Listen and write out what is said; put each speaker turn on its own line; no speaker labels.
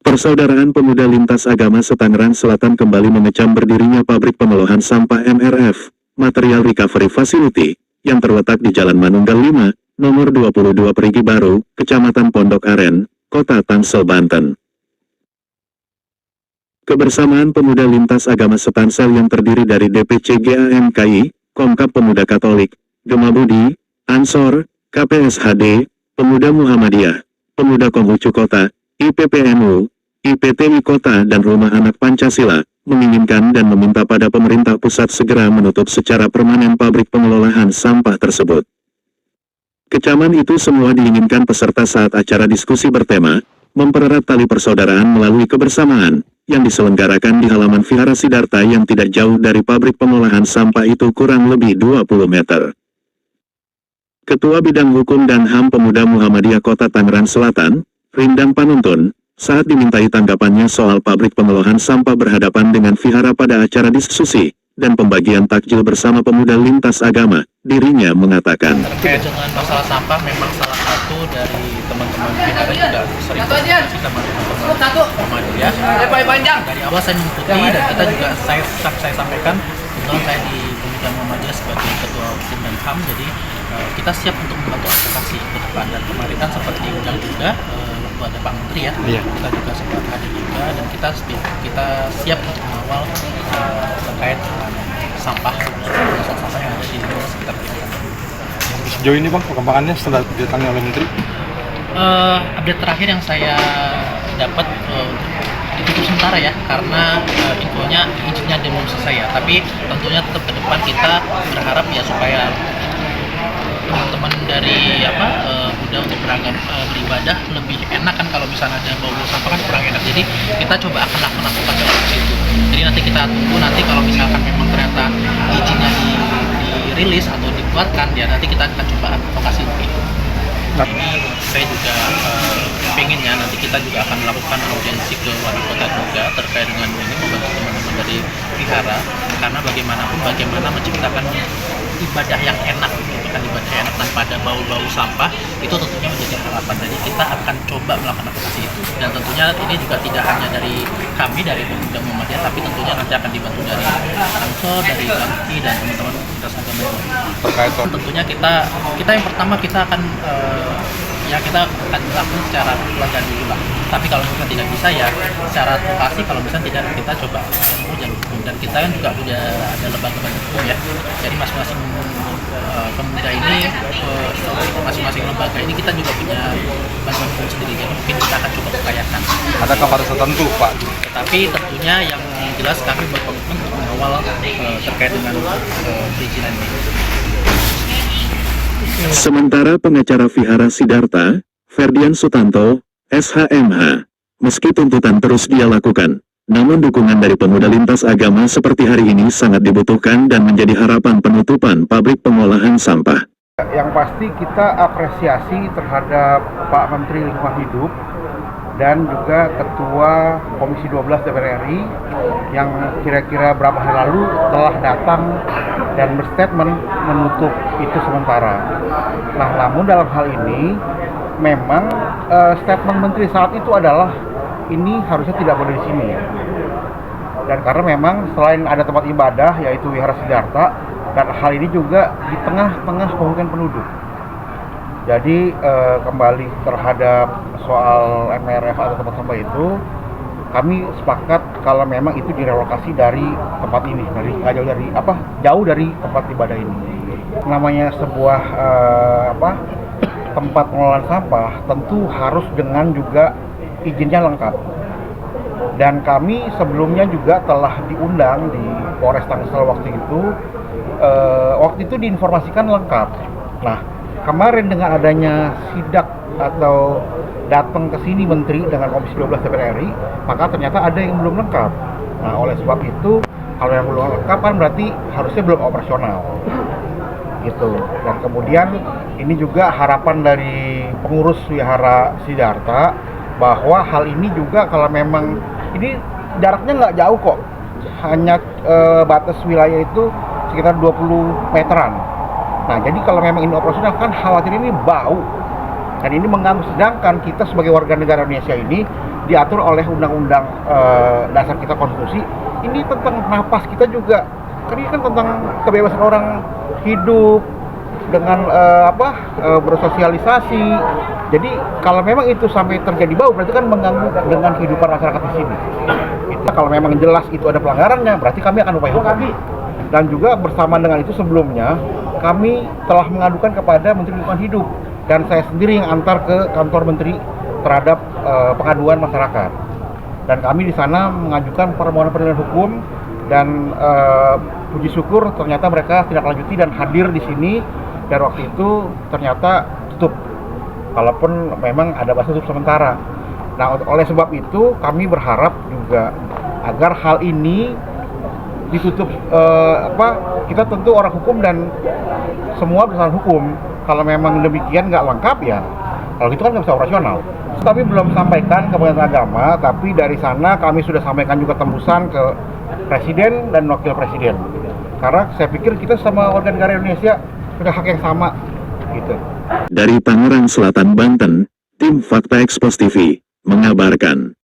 Persaudaraan Pemuda Lintas Agama Setangerang Selatan kembali mengecam berdirinya pabrik pengolahan sampah MRF, Material Recovery Facility, yang terletak di Jalan Manunggal 5, nomor 22 Perigi Baru, Kecamatan Pondok Aren, Kota Tangsel, Banten. Kebersamaan Pemuda Lintas Agama Setansel yang terdiri dari DPC GAMKI, Komkap Pemuda Katolik, Gemabudi, Ansor, KPSHD, Pemuda Muhammadiyah, Pemuda Konghucu Kota, IPPNU, IPTI Kota dan Rumah Anak Pancasila, menginginkan dan meminta pada pemerintah pusat segera menutup secara permanen pabrik pengelolaan sampah tersebut. Kecaman itu semua diinginkan peserta saat acara diskusi bertema, mempererat tali persaudaraan melalui kebersamaan, yang diselenggarakan di halaman Vihara Siddhartha yang tidak jauh dari pabrik pengolahan sampah itu kurang lebih 20 meter. Ketua Bidang Hukum dan HAM Pemuda Muhammadiyah Kota Tangerang Selatan, Rindang Panuntun, saat dimintai tanggapannya soal pabrik pengolahan sampah berhadapan dengan vihara pada acara diskusi dan pembagian takjil bersama pemuda lintas agama, dirinya mengatakan.
Terkait dengan masalah sampah, memang salah satu dari teman-teman vihara juga sering komunikasi sama teman-teman Muhammadiyah. Dari awal saya mengikuti dan kita juga saya sampaikan, kebetulan saya di Pemuda Muhammadiyah sebagai Ketua Hukum dan HAM, jadi kita siap untuk membantu advokasi ke depan. Dan kemarin kan sempat diundang juga waktu ada Pak Menteri ya, kita juga sempat hadir juga dan kita siap untuk mengawal terkait dengan sampah yang ada di sekitar kita.
Sejauh ini Bang, perkembangannya setelah didatangi oleh Menteri?
Update terakhir yang saya dapat ditutup sementara ya, karena infonya izinnya belum selesai ya, tapi tentunya tetap ke depan kita berharap ya supaya teman-teman dari Buddha untuk beribadah lebih enak kan, kalau misalnya ada bau sampah kan kurang enak, jadi kita coba akan melakukan seperti itu. Jadi nanti kita tunggu, nanti kalau misalkan memang ternyata izinnya dirilis atau dikeluarkan ya, nanti kita akan coba advokasi untuk itu. Ini saya juga pengennya nanti kita juga akan melakukan audiensi ke wali kota juga terkait dengan ini, membantu teman-teman dari vihara, karena bagaimanapun bagaimana menciptakan ibadah yang enak, gitu kan, ibadah yang enak tanpa ada bau-bau sampah, itu tentunya menjadi harapan. Jadi kita akan coba melakukan advokasi itu, dan tentunya ini juga tidak hanya dari kami dari Pemuda Muhammadiyah, tapi tentunya nanti akan dibantu dari Ansor, dari Bangki dan teman-teman lintas agama.
Terkait
tentunya kita yang pertama kita akan kita akan melakukan secara keluarga dulu lah. Tapi kalau misalnya tidak bisa ya secara advokasi, kalau misalnya tidak kita coba dan kita kan juga punya ada lembaga hukum ya. Jadi masing-masing pemuda ini masing-masing lembaga ini kita juga punya bantuan hukum sendiri. Jadi mungkin kita akan coba upayakan.
adakah pada tertentu Pak?
Tetapi tentunya yang jelas kami berkomitmen untuk mengawal terkait dengan perizinan ini.
Sementara pengacara Vihara Siddhartha, Ferdian Sutanto, SHMH, meski tuntutan terus dia lakukan, namun dukungan dari pemuda lintas agama seperti hari ini sangat dibutuhkan dan menjadi harapan penutupan pabrik pengolahan sampah.
Yang pasti kita apresiasi terhadap Pak Menteri Lingkungan Hidup dan juga Ketua Komisi 12 DPR RI yang kira-kira berapa hari lalu telah datang dan berstatement menutup itu sementara. Nah, namun dalam hal ini memang statement Menteri saat itu adalah ini harusnya tidak boleh di sini. Dan karena memang selain ada tempat ibadah yaitu Wihara Siddhartha, dan hal ini juga di tengah-tengah pemukiman penduduk. Jadi kembali terhadap soal MRF atau tempat sampah itu, kami sepakat kalau memang itu direlokasi dari tempat ini, jauh dari tempat ibadah ini. Namanya sebuah tempat pengelolaan sampah tentu harus dengan juga izinnya lengkap. Dan kami sebelumnya juga telah diundang di Polres Tangsel waktu itu diinformasikan lengkap. Nah, kemarin dengan adanya sidak atau datang ke sini Menteri dengan Komisi 12 DPR RI, maka ternyata ada yang belum lengkap. Nah, oleh sebab itu, kalau yang belum lengkap kan berarti harusnya belum operasional. Gitu. Dan kemudian ini juga harapan dari pengurus Wihara Siddhartha bahwa hal ini juga kalau memang ini jaraknya nggak jauh kok, hanya batas wilayah itu sekitar 20 meteran. Nah, jadi kalau memang ini operasional kan khawatir ini bau. Dan ini mengganggu, sedangkan kita sebagai warga negara Indonesia ini diatur oleh undang-undang dasar kita, konstitusi. Ini tentang napas kita juga. Kan ini kan tentang kebebasan orang hidup dengan bersosialisasi. Jadi kalau memang itu sampai terjadi bau, berarti kan mengganggu dengan kehidupan masyarakat di sini. Kalau memang jelas itu ada pelanggarannya, berarti kami akan upaya hukum. Dan juga bersama dengan itu sebelumnya kami telah mengadukan kepada Menteri Lingkungan Hidup, dan saya sendiri yang antar ke kantor Menteri terhadap pengaduan masyarakat. Dan kami di sana mengajukan permohonan perlindungan hukum, dan puji syukur ternyata mereka tidak lanjuti dan hadir di sini, dan waktu itu ternyata tutup. Kalaupun memang ada bahasa tutup sementara. Nah, oleh sebab itu kami berharap juga agar hal ini ditutup. Kita tentu orang hukum dan semua berdasarkan hukum. Kalau memang demikian nggak lengkap ya, kalau gitu kan nggak bisa operasional. Tapi belum sampaikan ke Kementerian Agama, tapi dari sana kami sudah sampaikan juga tembusan ke Presiden dan Wakil Presiden. Karena saya pikir kita sama warga negara Indonesia punya hak yang sama, gitu.
Dari Tangerang Selatan, Banten, tim Fakta Expos TV mengabarkan.